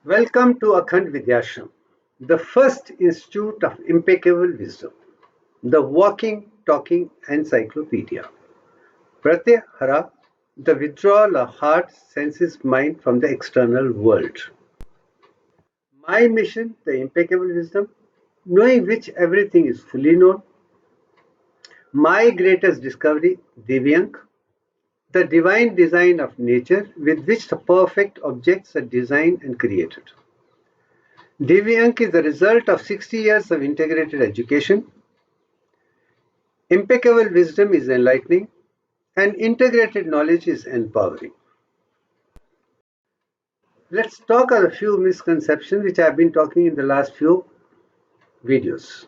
Welcome to Akhand Vidyashram, the first institute of impeccable wisdom, the walking, talking encyclopedia. Pratyahara, the withdrawal of heart, senses, mind from the external world. My mission, the impeccable wisdom, knowing which everything is fully known. My greatest discovery, Divyank, the divine design of nature with which the perfect objects are designed and created. Divyank is the result of 60 years of integrated education. Impeccable wisdom is enlightening, and integrated knowledge is empowering. Let's talk about a few misconceptions which I've been talking in the last few videos.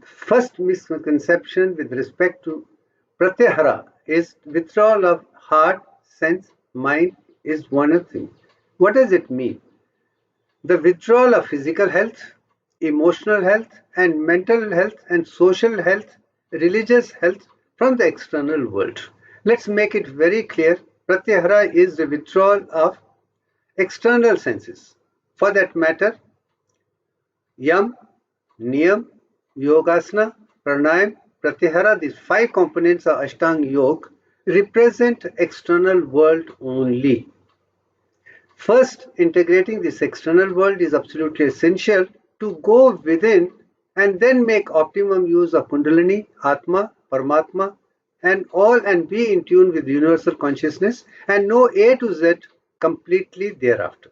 First misconception with respect to Pratyahara is withdrawal of heart, sense, mind is one thing. What does it mean? The withdrawal of physical health, emotional health, and mental health, and social health, religious health from the external world. Let's make it very clear. Pratyahara is the withdrawal of external senses. For that matter, Yam, Niyam, Yogasana, Pranayam, Pratyahara, these five components of Ashtanga Yoga represent external world only. First, integrating this external world is absolutely essential to go within and then make optimum use of Kundalini, Atma, Paramatma, and be in tune with universal consciousness and know A to Z completely thereafter.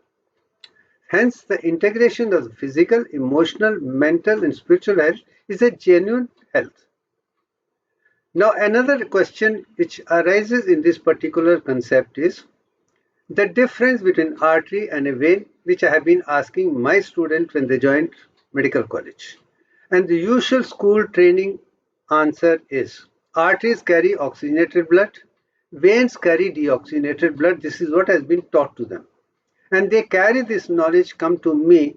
Hence, the integration of physical, emotional, mental, and spiritual health is a genuine health. Now, another question which arises in this particular concept is the difference between artery and a vein, which I have been asking my students when they joined medical college. And the usual school training answer is arteries carry oxygenated blood, veins carry deoxygenated blood. This is what has been taught to them. And they carry this knowledge come to me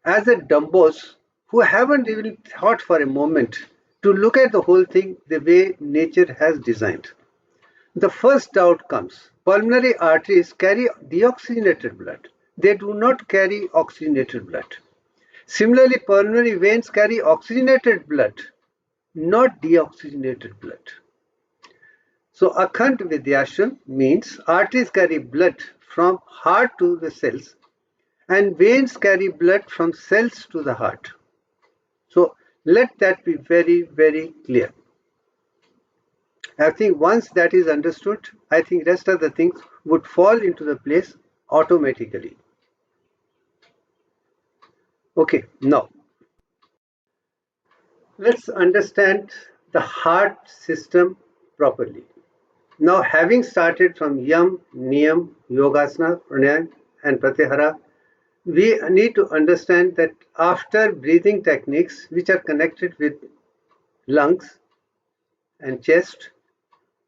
as a dumbos who haven't even thought for a moment to look at the whole thing the way nature has designed. The first doubt comes. Pulmonary arteries carry deoxygenated blood. They do not carry oxygenated blood. Similarly, pulmonary veins carry oxygenated blood, not deoxygenated blood. So, Akhand Vidyashram means arteries carry blood from heart to the cells and veins carry blood from cells to the heart. So, let that be very, very clear. I think once that is understood, I think rest of the things would fall into the place automatically. Okay, now let's understand the heart system properly. Now, having started from Yam, Niyam, Yogasana, Pranayam, and Pratyahara, we need to understand that after breathing techniques which are connected with lungs and chest,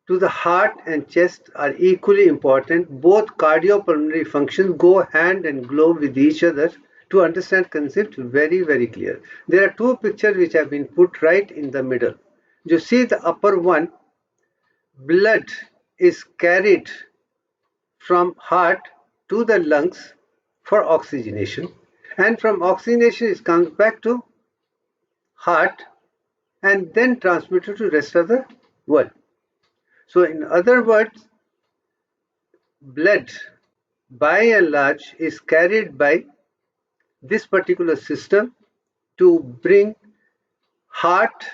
to the heart and chest are equally important. Both cardiopulmonary functions go hand and glove with each other to understand concept very, very clear. There are two pictures which have been put right in the middle. You see the upper one, blood is carried from heart to the lungs for oxygenation, and from oxygenation it comes back to heart and then transmitted to rest of the world. So in other words, blood by and large is carried by this particular system to bring heart,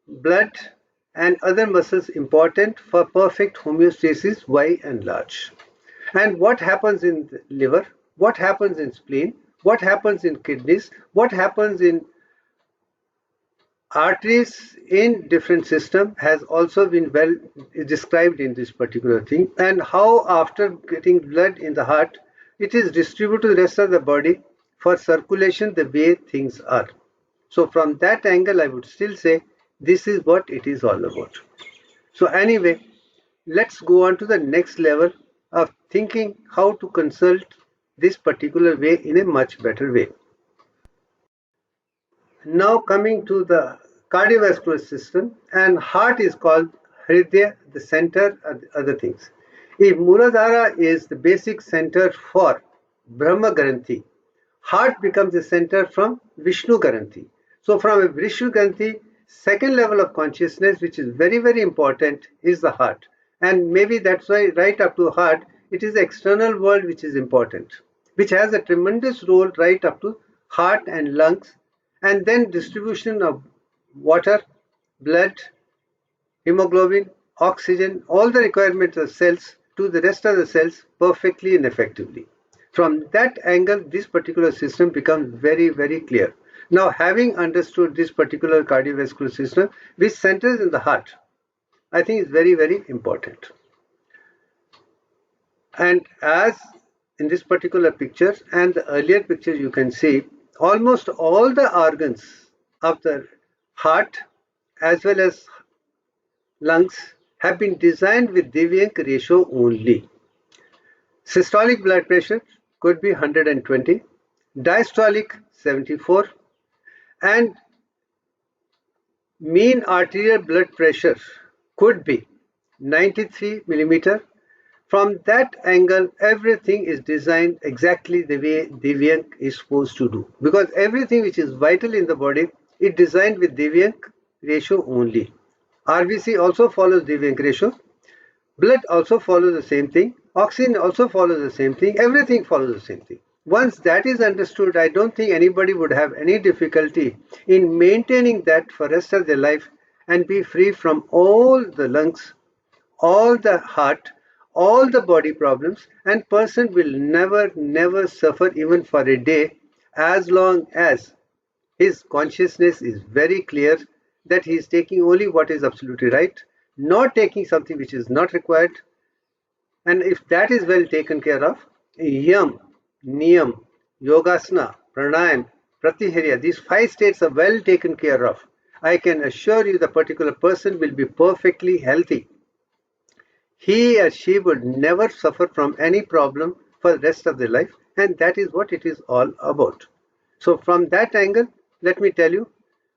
blood and other muscles important for perfect homeostasis by and large. And what happens in the liver, what happens in spleen, what happens in kidneys, what happens in arteries in different system has also been well described in this particular thing, and how after getting blood in the heart it is distributed to the rest of the body for circulation the way things are. So from that angle I would still say this is what it is all about. So anyway, let's go on to the next level of thinking how to consult this particular way in a much better way. Now coming to the cardiovascular system, and heart is called Hridaya, the center of other things. If Muladhara is the basic center for Brahma Granthi, heart becomes the center from Vishnu Garanti. So from a Vishnu Garanti, second level of consciousness, which is very, very important, is the heart. And maybe that's why right up to heart, it is the external world which is important, which has a tremendous role right up to heart and lungs, and then distribution of water, blood, hemoglobin, oxygen, all the requirements of cells to the rest of the cells perfectly and effectively. From that angle, this particular system becomes very, very clear. Now, having understood this particular cardiovascular system, which centers in the heart, I think is very, very important. And as in this particular picture and the earlier pictures you can see, almost all the organs of the heart as well as lungs have been designed with deviant ratio only. Systolic blood pressure could be 120, diastolic 74, and mean arterial blood pressure could be 93 millimeter. From that angle, everything is designed exactly the way deviant is supposed to do. Because everything which is vital in the body is designed with deviant ratio only. RBC also follows deviant ratio. Blood also follows the same thing. Oxygen also follows the same thing. Everything follows the same thing. Once that is understood, I don't think anybody would have any difficulty in maintaining that for the rest of their life and be free from all the lungs, all the heart, all the body problems, and person will never suffer even for a day, as long as his consciousness is very clear that he is taking only what is absolutely right, not taking something which is not required. And if that is well taken care of, Yam, Niyam, Yogasana, Pranayam, Pratyahara, these 5 states are well taken care of, I can assure you the particular person will be perfectly healthy. He or she would never suffer from any problem for the rest of their life, and that is what it is all about. So from that angle, let me tell you,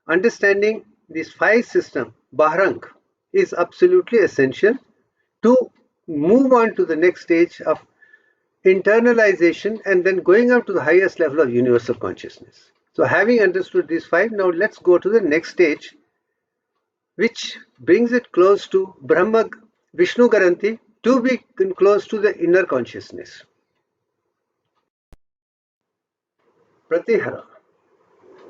understanding these 5 systems, Bahrang, is absolutely essential to move on to the next stage of internalization and then going up to the highest level of universal consciousness. So having understood these 5, now let's go to the next stage, which brings it close to Brahma Vishnu Garanti, to be close to the inner consciousness. Pratyahara.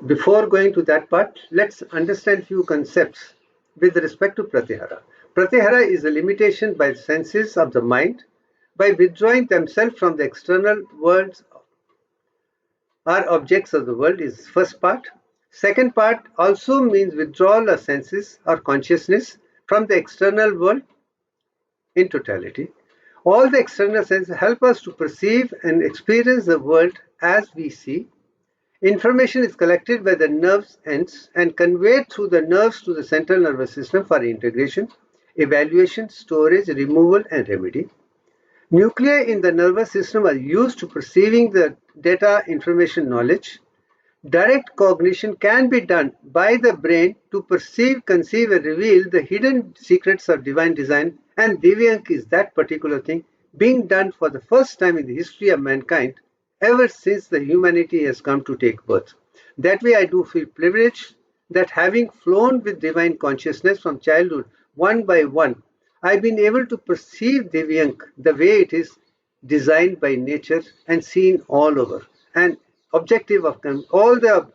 Before going to that part, let's understand few concepts with respect to Pratyahara. Pratyahara is a limitation by the senses of the mind by withdrawing themselves from the external worlds or objects of the world is first part. Second part also means withdrawal of senses or consciousness from the external world in totality. All the external senses help us to perceive and experience the world as we see. Information is collected by the nerves ends and conveyed through the nerves to the central nervous system for integration, evaluation, storage, removal, and remedy. Nuclei in the nervous system are used to perceiving the data, information, knowledge. Direct cognition can be done by the brain to perceive, conceive, and reveal the hidden secrets of divine design, and Divyank is that particular thing being done for the first time in the history of mankind ever since the humanity has come to take birth. That way I do feel privileged that having flown with divine consciousness from childhood one by one, I've been able to perceive Divyank the way it is designed by nature and seen all over. And objective of all the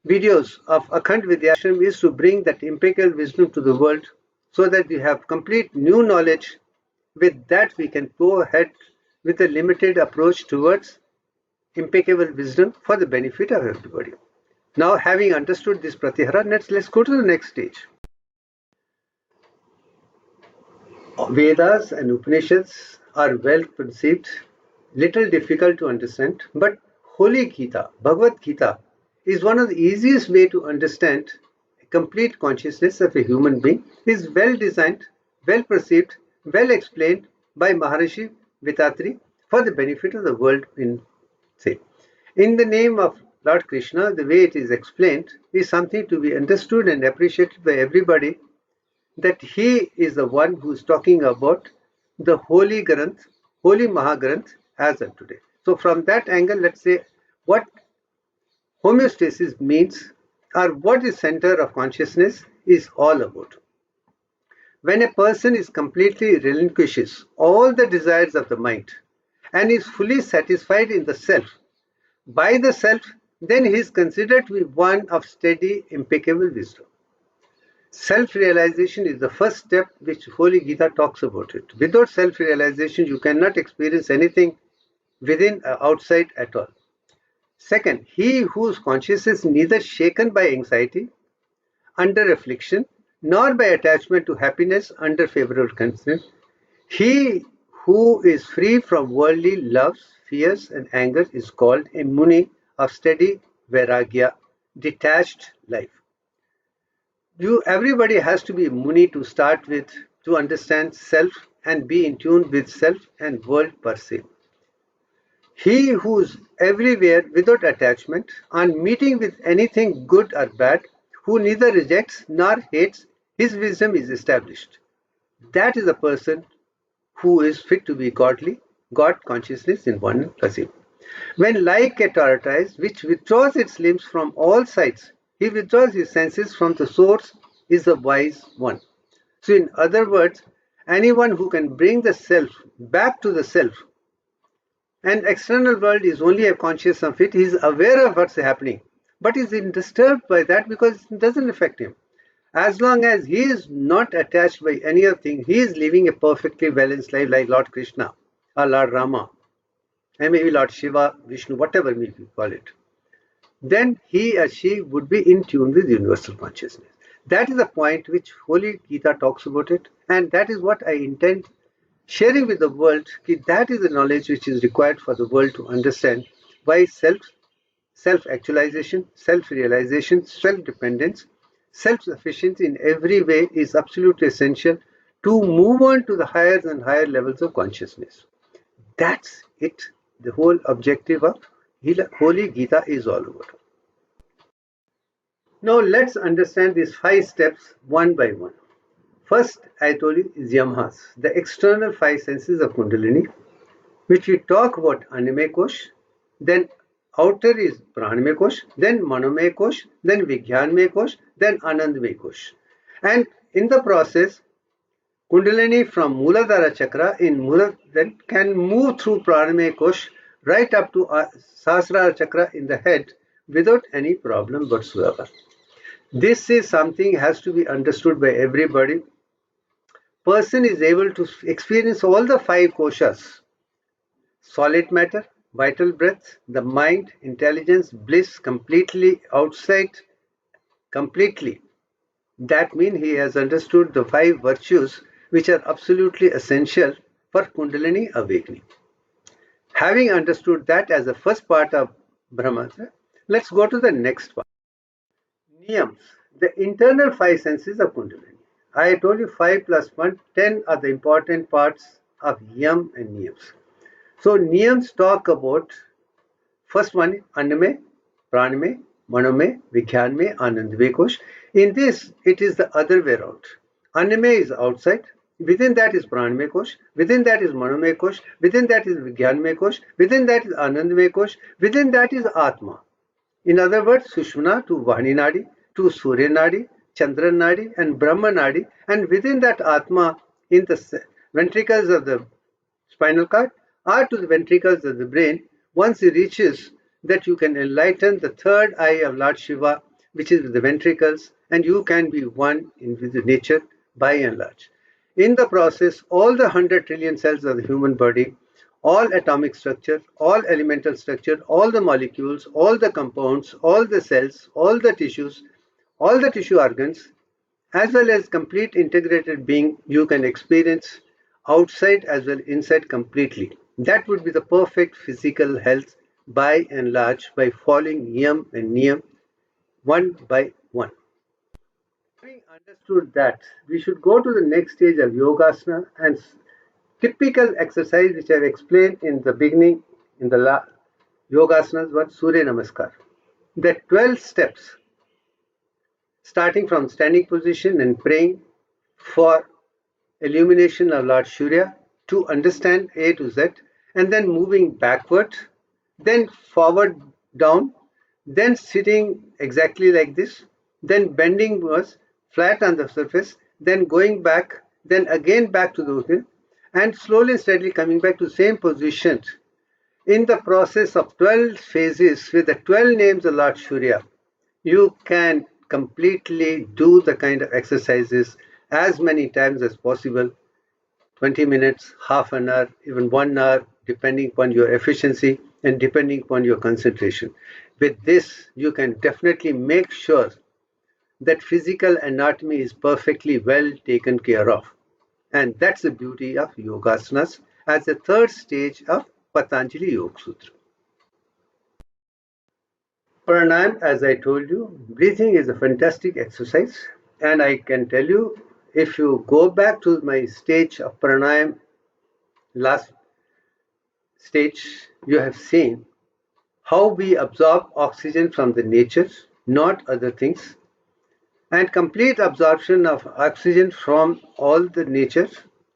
videos of Akhand Vidyashram is to bring that impeccable wisdom to the world so that we have complete new knowledge. With that we can go ahead with a limited approach towards impeccable wisdom for the benefit of everybody. Now having understood this Pratyahara, let's go to the next stage. Vedas and Upanishads are well conceived, little difficult to understand, but Holy Gita, Bhagavad Gita, is one of the easiest way to understand a complete consciousness of a human being. It is well designed, well perceived, well explained by Maharishi Vitatri for the benefit of the world in the name of Lord Krishna, the way it is explained is something to be understood and appreciated by everybody, that he is the one who is talking about the Holy Granth, Holy Mahagranth as of today. So from that angle, let's say what homeostasis means, or what the center of consciousness is all about. When a person is completely relinquishes all the desires of the mind and is fully satisfied in the self, by the self, then he is considered to be one of steady, impeccable wisdom. Self-realization is the first step which Holy Gita talks about it. Without self-realization, you cannot experience anything within or outside at all. Second, he whose consciousness is neither shaken by anxiety, under affliction, nor by attachment to happiness under favorable conditions, he who is free from worldly loves, fears, and anger is called a Muni of steady Vairagya, detached life. Everybody has to be Muni to start with, to understand self and be in tune with self and world per se. He who is everywhere without attachment, on meeting with anything good or bad, who neither rejects nor hates, his wisdom is established. That is a person who is fit to be godly, God consciousness in one person. When like a tortoise, which withdraws its limbs from all sides, he withdraws his senses from the source, is the wise one. So in other words, anyone who can bring the self back to the self, and external world is only a conscious of it, he is aware of what's happening, but is disturbed by that because it doesn't affect him. As long as he is not attached by any other thing, he is living a perfectly balanced life like Lord Krishna or Lord Rama, and maybe Lord Shiva, Vishnu, whatever we call it. Then he or she would be in tune with universal consciousness. That is the point which Holy Gita talks about it, and that is what I intend sharing with the world. That is the knowledge which is required for the world to understand why self-actualization, self-realization, self-dependence, self-sufficiency in every way is absolutely essential to move on to the higher and higher levels of consciousness. That's it. The whole objective of Holy Gita is all about. Now let's understand these 5 steps one by one. First, I told you, is Yamahs, the external 5 senses of Kundalini, which we talk about Annamaya Kosh, then outer is Pranamaya Kosh, then Manomaya Kosh, then Vijnanamaya Kosh, then Anandamaya Kosh. And in the process, Kundalini from Muladhara Chakra in Mula then can move through Pranamaya Kosh right up to Sahasrara Chakra in the head without any problem whatsoever. This is something has to be understood by everybody. Person is able to experience all the 5 koshas: solid matter, vital breath, the mind, intelligence, bliss completely outside, completely. That means he has understood the 5 virtues which are absolutely essential for Kundalini awakening. Having understood that as the first part of Brahmatra, let's go to the next part. Niyams, the internal 5 senses of Kundalini. I told you 5 plus 1, 10 are the important parts of Yam and Niyams. So Niyams talk about first one, Annamaya, Pranamaya, Manomaya, Vijnanamaya, Anandamaya Kosh. In this, it is the other way around. Annamaya is outside. Within that is Pranamaya Kosh. Within that is Manomaya Kosh. Within that is Vijnanamaya Kosh. Within that is Anandamaya Kosh. Within that is Atma. In other words, Sushmana to Vani Nadi, to Surya Nadi, Chandra Nadi, and Brahma Nadi, and within that Atma, in the ventricles of the spinal cord, or to the ventricles of the brain, once it reaches that you can enlighten the third eye of Lord Shiva, which is the ventricles, and you can be one with the nature by and large. In the process, all the 100 trillion cells of the human body, all atomic structure, all elemental structure, all the molecules, all the compounds, all the cells, all the tissues, all the tissue organs, as well as complete integrated being, you can experience outside as well inside completely. That would be the perfect physical health by and large by following Yam and Niyam one by one. Having understood that, we should go to the next stage of Yogasana and typical exercise which I have explained in the beginning in the Yogasanas was Surya Namaskar. The 12 steps starting from standing position and praying for illumination of Lord Surya to understand A to Z, and then moving backward, then forward down, then sitting exactly like this, then bending was flat on the surface, then going back, then again back to the open, and slowly and steadily coming back to the same position in the process of 12 phases with the 12 names of Lord Surya. You can completely do the kind of exercises as many times as possible, 20 minutes, half an hour, even 1 hour, depending upon your efficiency and depending upon your concentration. With this, you can definitely make sure that physical anatomy is perfectly well taken care of. And that's the beauty of Yogasanas as the third stage of Patanjali Yoga Sutra. Pranayam, as I told you, breathing is a fantastic exercise. And I can tell you, if you go back to my stage of Pranayam, last stage, you have seen how we absorb oxygen from the nature, not other things, and complete absorption of oxygen from all the nature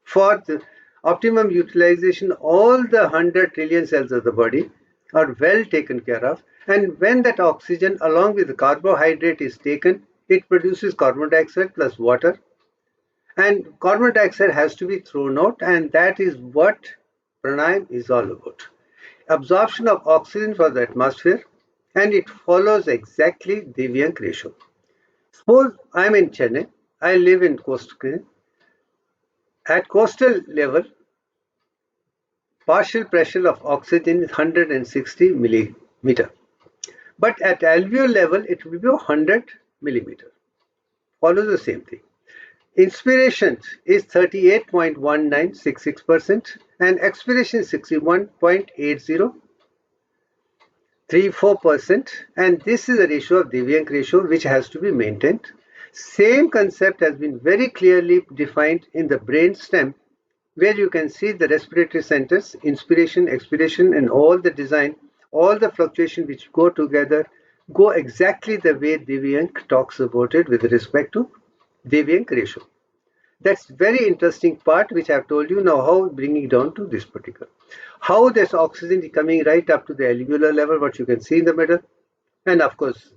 for the optimum utilization. All the 100 trillion cells of the body are well taken care of, and when that oxygen along with the carbohydrate is taken, it produces carbon dioxide plus water, and carbon dioxide has to be thrown out, and that is what pranayam is all about. Absorption of oxygen from the atmosphere, and it follows exactly Deviyank ratio. Suppose I'm in Chennai, I live in coastal. At coastal level, partial pressure of oxygen is 160 millimeter. But at alveolar level, it will be 100 millimeter. Follows the same thing. Inspiration is 38.1966% and expiration is 61.8034%, and this is the ratio of Deviyank ratio which has to be maintained. Same concept has been very clearly defined in the brain stem, where you can see the respiratory centers, inspiration, expiration, and all the design, all the fluctuation which go together, go exactly the way Deviyank talks about it with respect to Deviyank ratio. That's very interesting part which I've told you now, how bringing down to this particular. How this oxygen is coming right up to the alveolar level, what you can see in the middle. And of course,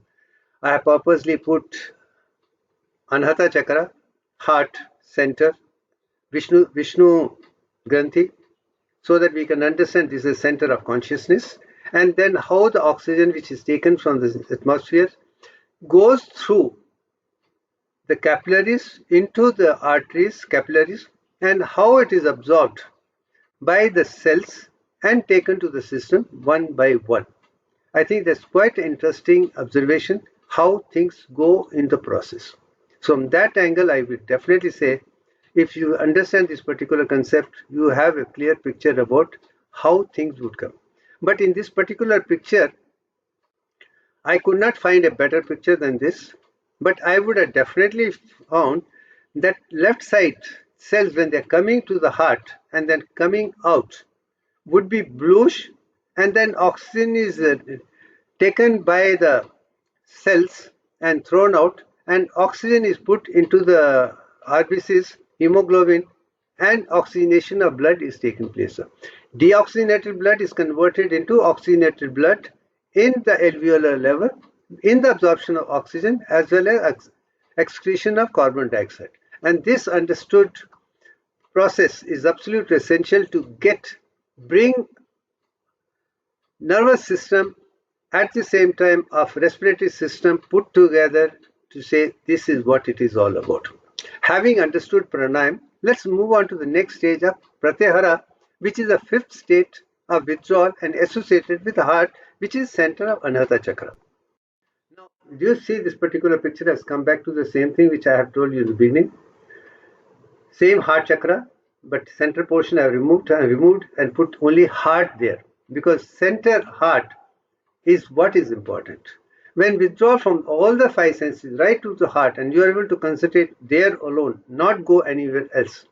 I have purposely put Anahata Chakra, heart center, Vishnu Granthi, so that we can understand this is the center of consciousness, and then how the oxygen which is taken from the atmosphere goes through the capillaries into the arteries, capillaries, and how it is absorbed by the cells and taken to the system one by one. I think that's quite an interesting observation how things go in the process. So from that angle, I would definitely say if you understand this particular concept, you have a clear picture about how things would come. But in this particular picture, I could not find a better picture than this, but I would have definitely found that left side cells, when they're coming to the heart and then coming out, would be bluish, and then oxygen is taken by the cells and thrown out, and oxygen is put into the RBCs, hemoglobin, and oxygenation of blood is taking place. Deoxygenated blood is converted into oxygenated blood in the alveolar level, in the absorption of oxygen as well as excretion of carbon dioxide. And this understood process is absolutely essential to bring nervous system at the same time of respiratory system put together to say this is what it is all about. Having understood pranayam, let's move on to the next stage of pratyahara, which is the fifth state of withdrawal and associated with the heart, which is center of anahata chakra. Now, do you see this particular picture has come back to the same thing which I have told you in the beginning? Same heart chakra, but center portion I have removed and put only heart there, because center heart is what is important. When withdraw from all the five senses right to the heart and you are able to concentrate there alone, not go anywhere else,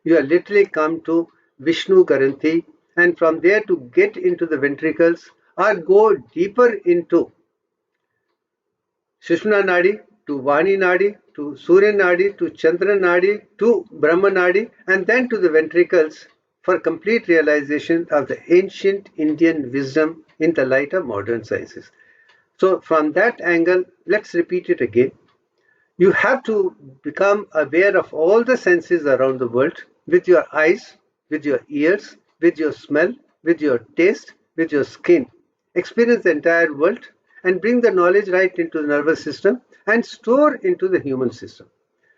you are literally come to Vishnu Granthi, and from there to get into the ventricles or go deeper into Sushumna Nadi to Vani Nadi to Surya Nadi to Chandra Nadi to Brahma Nadi, and then to the ventricles for complete realization of the ancient Indian wisdom in the light of modern sciences. So from that angle, let's repeat it again. You have to become aware of all the senses around the world with your eyes, with your ears, with your smell, with your taste, with your skin. Experience the entire world and bring the knowledge right into the nervous system and store into the human system.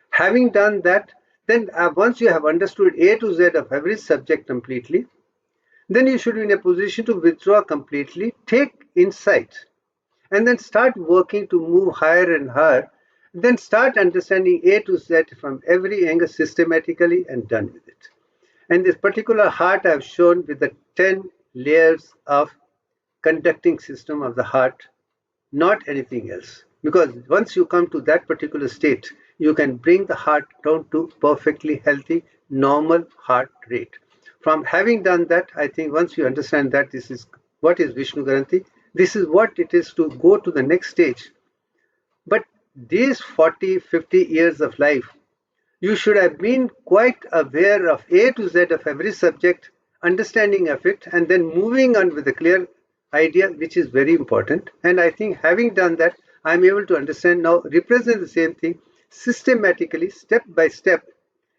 Having done that, then once you have understood A to Z of every subject completely, then you should be in a position to withdraw completely, take insight, and then start working to move higher and higher. Then start understanding A to Z from every angle systematically and done with it. And this particular heart I've shown with the 10 layers of conducting system of the heart, not anything else. Because once you come to that particular state, you can bring the heart down to perfectly healthy, normal heart rate. From having done that, I think once you understand that this is what is Vishnu Granthi, this is what it is to go to the next stage. But these 40, 50 years of life, you should have been quite aware of A to Z of every subject, understanding of it, and then moving on with a clear idea, which is very important. And I think having done that, I'm able to understand now, represent the same thing systematically, step by step,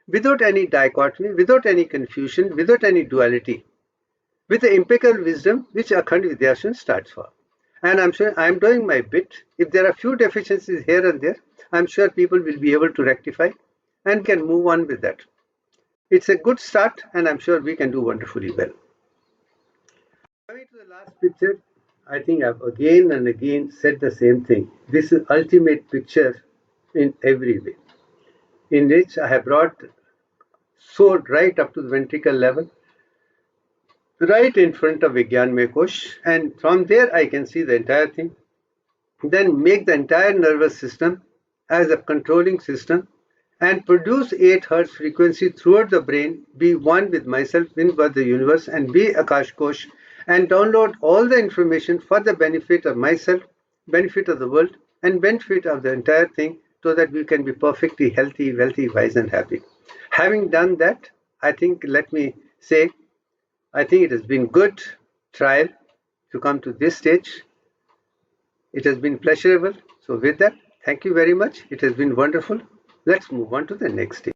without any dichotomy, without any confusion, without any duality, with the impeccable wisdom which Akhand Vidyashram starts for. And I'm sure I'm doing my bit. If there are few deficiencies here and there, I'm sure people will be able to rectify and can move on with that. It's a good start, and I'm sure we can do wonderfully well. Coming to the last picture, I think I've again and again said the same thing. This is ultimate picture in every way, in which I have brought sword right up to the ventricle level, right in front of Vigyanmay Kosh, and from there I can see the entire thing. Then make the entire nervous system as a controlling system and produce 8 Hz frequency throughout the brain, be one with myself, in with the universe, and be Akash Kosh, and download all the information for the benefit of myself, benefit of the world, and benefit of the entire thing, so that we can be perfectly healthy, wealthy, wise, and happy. Having done that, I think, let me say, I think it has been good trial to come to this stage. It has been pleasurable. So with that, thank you very much. It has been wonderful. Let's move on to the next stage.